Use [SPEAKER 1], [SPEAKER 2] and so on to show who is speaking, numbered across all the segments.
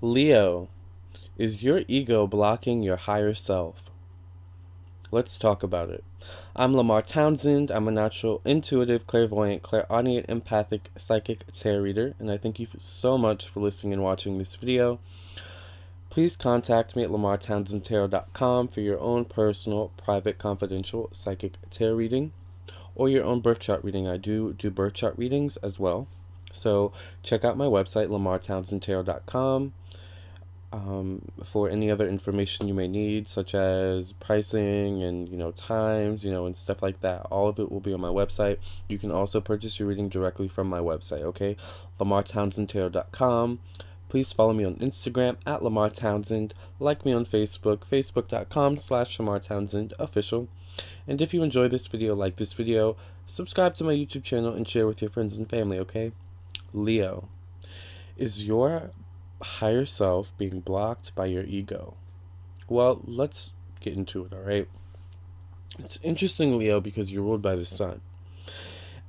[SPEAKER 1] Leo, is your ego blocking your higher self? Let's talk about it. I'm Lamar Townsend. I'm a natural, intuitive, clairvoyant, clairaudient, empathic, psychic tarot reader, and I thank you so much for listening and watching this video. Please contact me at lamartownsendtarot.com for your own personal, private, confidential psychic tarot reading or your own birth chart reading. I do birth chart readings as well. So check out my website, lamartownsendtarot.com. For any other information you may need, such as pricing and times, and stuff like that. All of it will be on my website. You can also purchase your reading directly from my website, okay? lamartownsendtarot.com. Please follow me on Instagram at Lamar Townsend. Like me on Facebook, facebook.com/Lamar Townsend official. And if you enjoy this video, like this video, subscribe to my YouTube channel and share with your friends and family, okay? Leo, is your higher self being blocked by your ego? Well, let's get into it, alright? It's interesting, Leo, because you're ruled by the sun.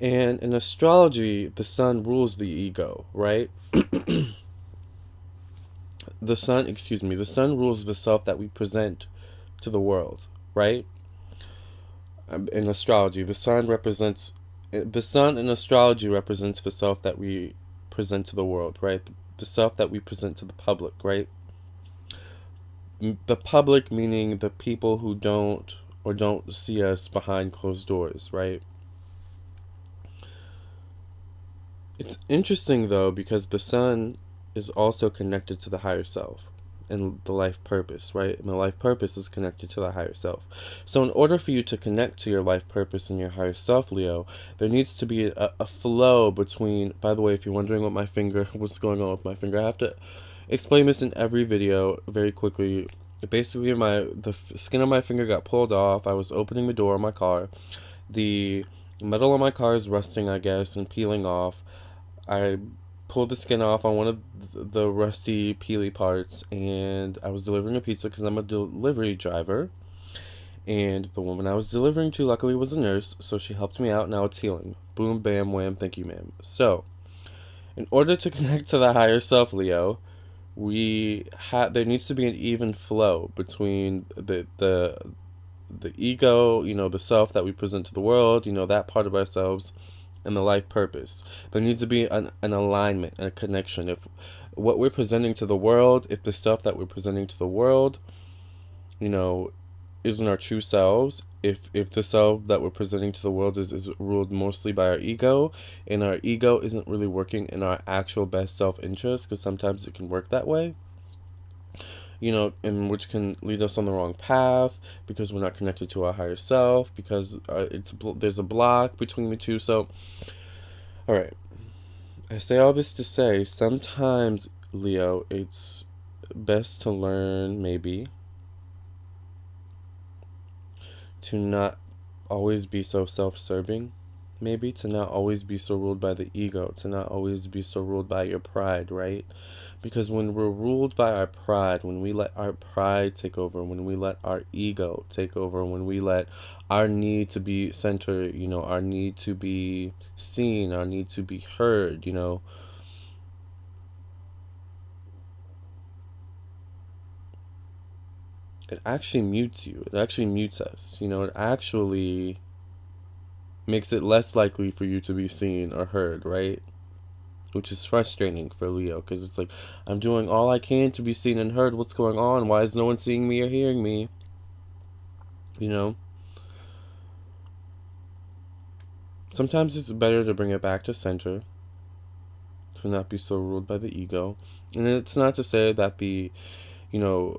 [SPEAKER 1] And in astrology, the sun rules the ego, right? The sun rules the self that we present to the world, right? In astrology, the sun in astrology represents the self that we present to the world, right? The self that we present to the public, right? The public meaning the people who don't see us behind closed doors, right? It's interesting though, because the sun is also connected to the higher self and the life purpose, right? And the life purpose is connected to the higher self. So in order for you to connect to your life purpose and your higher self, Leo, there needs to be a flow between. By the way, if you're wondering what's going on with my finger, I have to explain this in every video very quickly. Basically, the skin on my finger got pulled off. I was opening the door of my car. The metal on my car is rusting, I guess, and peeling off. I pulled the skin off on one of the rusty peely parts, and I was delivering a pizza because I'm a delivery driver, and the woman I was delivering to luckily was a nurse, so she helped me out. Now it's healing. Boom, bam, wham, thank you, ma'am. So in order to connect to the higher self, Leo, there needs to be an even flow between the ego, the self that we present to the world, that part of ourselves, and the life purpose. There needs to be an alignment and a connection. If what we're presenting to the world, if the stuff that we're presenting to the world, isn't our true selves, if the self that we're presenting to the world is ruled mostly by our ego, and our ego isn't really working in our actual best self-interest, because sometimes it can work that way, and which can lead us on the wrong path because we're not connected to our higher self, because there's a block between the two. So, all right, I say all this to say, sometimes, Leo, it's best to learn, maybe, to not always be so self-serving, maybe to not always be so ruled by the ego, to not always be so ruled by your pride, right? Because when we're ruled by our pride, when we let our pride take over, when we let our ego take over, when we let our need to be centered, our need to be seen, our need to be heard, it actually mutes you. It actually mutes us. It actually makes it less likely for you to be seen or heard, right? Which is frustrating for Leo, because it's like, I'm doing all I can to be seen and heard. What's going on? Why is no one seeing me or hearing me? Sometimes it's better to bring it back to center, to not be so ruled by the ego. And it's not to say that the ego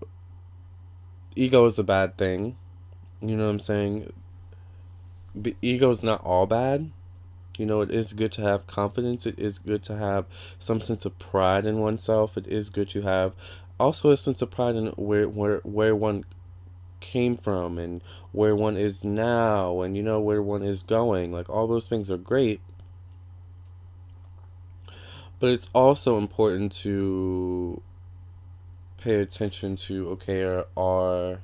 [SPEAKER 1] is a bad thing. You know what I'm saying? Ego is not all bad. It is good to have confidence. It is good to have some sense of pride in oneself. It is good to have also a sense of pride in where one came from and where one is now, and where one is going. Like, all those things are great. But it's also important to pay attention to, okay, are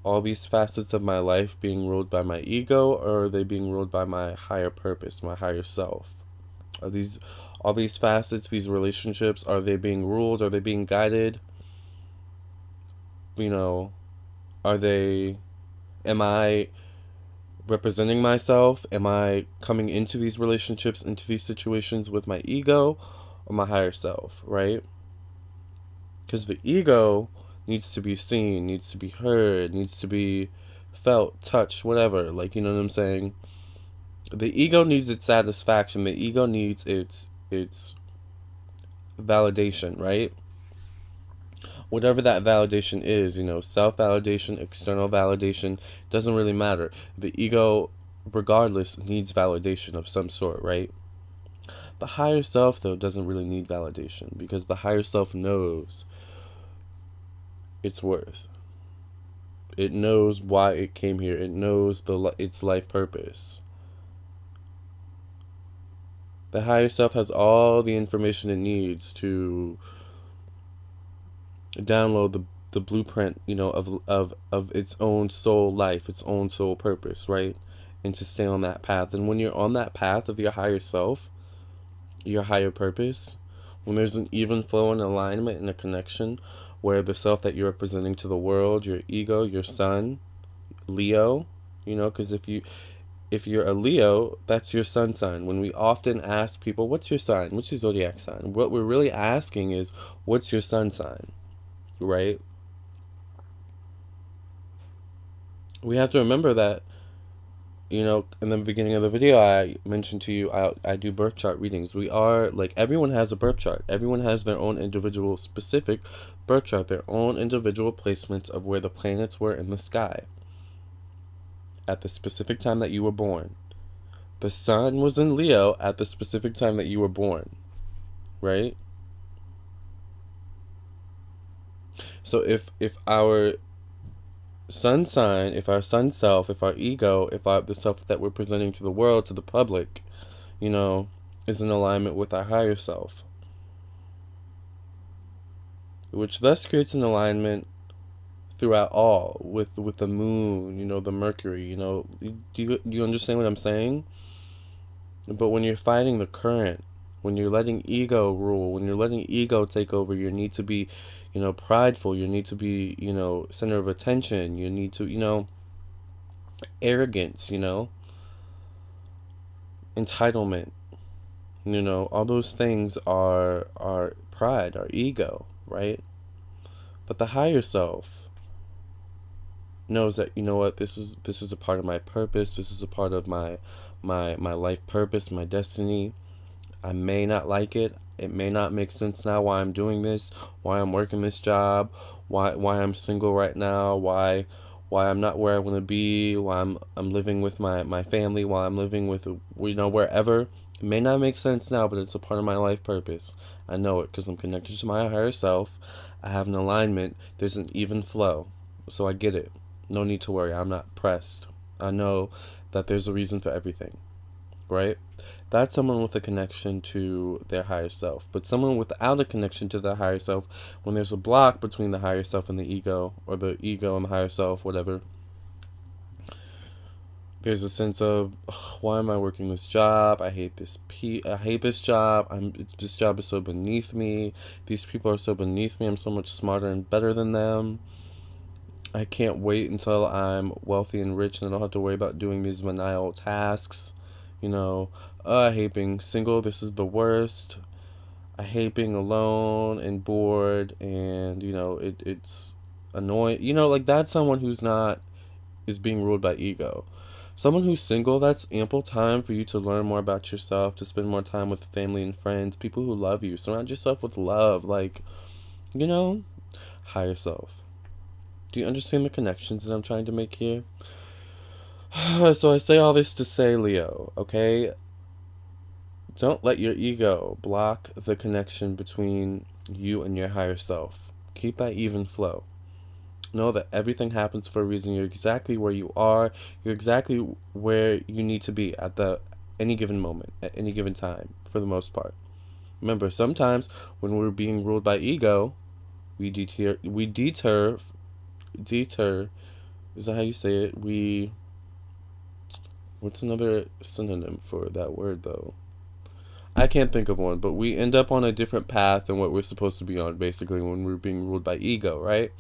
[SPEAKER 1] all these facets of my life being ruled by my ego, or are they being ruled by my higher purpose, my higher self? Are All these facets, these relationships, are they being ruled? Are they being guided? You know, are they, am I representing myself? Am I coming into these relationships, into these situations with my ego or my higher self, right? Because the ego needs to be seen, needs to be heard, needs to be felt, touched, whatever. Like, you know what I'm saying? The ego needs its satisfaction. The ego needs its validation, right? Whatever that validation is, self-validation, external validation, doesn't really matter. The ego, regardless, needs validation of some sort, right? The higher self, though, doesn't really need validation because the higher self knows its worth. It knows why it came here. It knows its life purpose. The higher self has all the information it needs to download the blueprint, of its own soul life, its own soul purpose, right? And to stay on that path. And when you're on that path of your higher self, your higher purpose, when there's an even flow and alignment and a connection where the self that you're representing to the world, your ego, your sun, Leo, because if you're a Leo, that's your sun sign. When we often ask people, what's your sign? What's your zodiac sign? What we're really asking is, what's your sun sign? Right? We have to remember that, in the beginning of the video, I mentioned to you, I do birth chart readings. We are, like, everyone has a birth chart. Everyone has their own individual specific birth chart, their own individual placements of where the planets were in the sky at the specific time that you were born. The sun was in Leo at the specific time that you were born, right? So if our sun sign, if our sun self, if our ego, if the self that we're presenting to the world, to the public, is in alignment with our higher self, which thus creates an alignment throughout all with the moon, the Mercury, do you understand what I'm saying? But when you're fighting the current, when you're letting ego rule, when you're letting ego take over, you need to be, prideful. You need to be, center of attention. You need to, arrogance, entitlement. All those things are pride, our ego, right? But the higher self knows that, what, this is a part of my purpose. This is a part of my life purpose, my destiny. I may not like it. It may not make sense now why I'm doing this, why I'm working this job, why I'm single right now, why I'm not where I want to be, why I'm living with my family, why I'm living with, wherever. It may not make sense now, but it's a part of my life purpose. I know it because I'm connected to my higher self. I have an alignment. There's an even flow. So I get it. No need to worry. I'm not pressed. I know that there's a reason for everything, right? That's someone with a connection to their higher self. But someone without a connection to their higher self, when there's a block between the higher self and the ego, or the ego and the higher self, whatever, there's a sense of, oh, why am I working this job? I hate this job. This job is so beneath me. These people are so beneath me. I'm so much smarter and better than them. I can't wait until I'm wealthy and rich and I don't have to worry about doing these menial tasks. I hate being single. This is the worst. I hate being alone and bored, and it's annoying. Like, that's someone is being ruled by ego. Someone who's single, that's ample time for you to learn more about yourself, to spend more time with family and friends, people who love you. Surround yourself with love, like, higher self. Do you understand the connections that I'm trying to make here? So I say all this to say, Leo, okay? Don't let your ego block the connection between you and your higher self. Keep that even flow. Know that everything happens for a reason. You're exactly where you are. You're exactly where you need to be at any given moment, at any given time, for the most part. Remember, sometimes when we're being ruled by ego, we deter. Is that how you say it? What's another synonym for that word, though? I can't think of one, but we end up on a different path than what we're supposed to be on, basically, when we're being ruled by ego, right?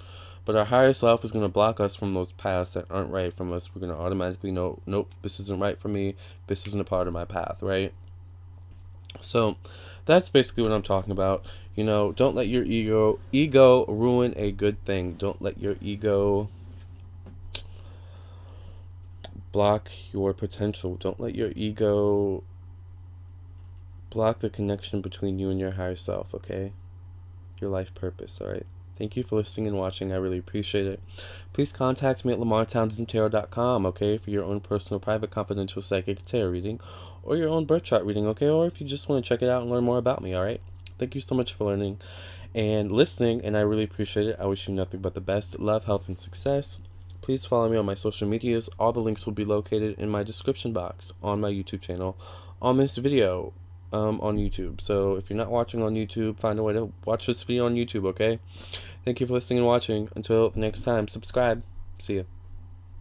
[SPEAKER 1] But our higher self is going to block us from those paths that aren't right from us. We're going to automatically know, nope, this isn't right for me. This isn't a part of my path, right? So that's basically what I'm talking about. Don't let your ego ruin a good thing. Don't let your ego block your potential. Don't let your ego block the connection between you and your higher self, okay? Your life purpose, alright? Thank you for listening and watching. I really appreciate it. Please contact me at lamartownsendtarot.com, okay, for your own personal, private, confidential psychic tarot reading, or your own birth chart reading, okay? Or if you just want to check it out and learn more about me, alright? Thank you so much for learning and listening, and I really appreciate it. I wish you nothing but the best love, health, and success. Please follow me on my social medias. All the links will be located in my description box on my YouTube channel on this video on YouTube. So if you're not watching on YouTube, find a way to watch this video on YouTube, okay? Thank you for listening and watching. Until next time, subscribe. See ya.